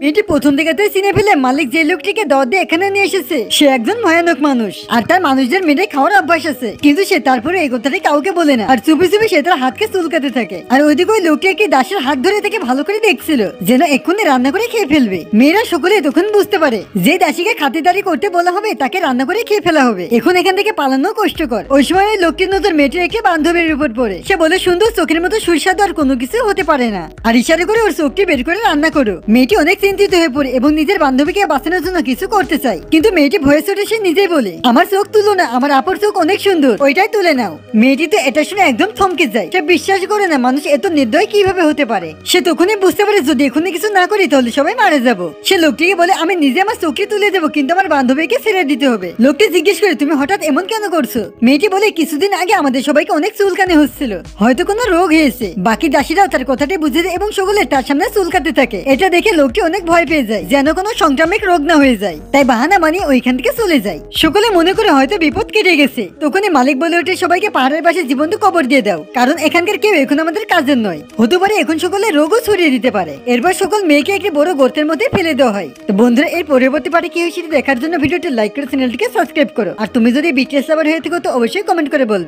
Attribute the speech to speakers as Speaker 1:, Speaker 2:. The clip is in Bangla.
Speaker 1: মেয়েটি প্রথম দিকে চিনে ফেলে মালিক যে লোকটিকে দর দিয়ে এখানে নিয়ে এসেছে সে একজন ভয়ানক মানুষ আর তার মানুষদের মেরে খাওয়ার অভ্যাস আছে, কিন্তু সে তারপরে এই কথাটি কাউকে বলে না আর চুপি চুপি সে তার হাতকে চুলকাতে থাকে। আর ওইদিকে ওই লোকটি একটি দাসের হাত ধরে তাকে ভালো করে দেখছিল যেন এক্ষুনি রান্না করে খেয়ে ফেলবে। মেয়েরা সকলে তখন বুঝতে পারে যে দাসীকে খাতিরদারি করতে বলা হবে তাকে রান্না করে খেয়ে ফেলা হবে। এখন এখান থেকে পালানো কষ্টকর। ওই সময় ওই লোকটির নজর মেয়েটির একটি বান্ধবীর উপর পড়ে। সে বলে, সুন্দর চোখের মতো সুস্বাদু আর কোনো কিছু হতে পারে না, আর ইশারা করে ওর চোখটি বের করে রান্না করো। মেয়েটি অনেক চিন্তিত হয়ে পড়ে এবং নিজের বান্ধবীকে বাঁচানোর জন্য কিছু করতে চায়, কিন্তু মেয়েটি ভয়ে চটে সে নিজেই বলে, আমার চোখ তুলো না, আমার আপুর চোখ অনেক সুন্দর, ওইটাই তুলে নাও। মেয়েটি তো এটা শুনে একদম থমকে যায়। সে বিশ্বাস করে না মানুষ এত নির্দয় কিভাবে হতে পারে। সে তখনই বুঝতে পারে যদি এখনই কিছু না করি তাহলে সবাই মারা যাবো। সে লোকটিকে বলে, আমি নিজে আমার চোখটি তুলে দেবো, কিন্তু আমার বান্ধবীকে ছেড়ে দিতে হবে। লোকটি জিজ্ঞেস করে, তুমি হঠাৎ এমন কেন করছো? মেয়েটি বলে, কিছুদিন আগে আমাদের সবাইকে অনেক চুলকানি হচ্ছিল, হয়তো কোনো রোগ হয়েছে। বাকি দাসীরাও তার কথাটি বুঝে দেয় এবং সকলে তার সামনে চুলকাতে থাকে। এটা দেখে লোকটি অনেক ভয় পেয়ে যায় যেন কোনো সংক্রামিক রোগ না হয়ে যায়, তাই বাহানা মানিয়ে ওইখান থেকে চলে যায়। সকলে মনে করে হয়তো বিপদ কেটে গেছে। তখনই মালিক বলে ওঠে, সবাইকে পাহাড়ের পাশে জীবন্ত কবর দিয়ে দাও, কারণ এখানকার কেউ এখন আমাদের কাজের নয়। হতে পারে এখন সকলে রোগও ছড়িয়ে দিতে পারে। এরপর সকল মেয়েকে একটি বড় গর্তের মধ্যে ফেলে দেওয়া হয়। তো বন্ধুরা, এর পরবর্তী পার্টে কি হয়েছে দেখার জন্য ভিডিওটি লাইক করে চ্যানেলটিকে সাবস্ক্রাইব করো। আর তুমি যদি বিটিএস লাভার হয়ে থাকো তো অবশ্যই কমেন্ট করে বলবে।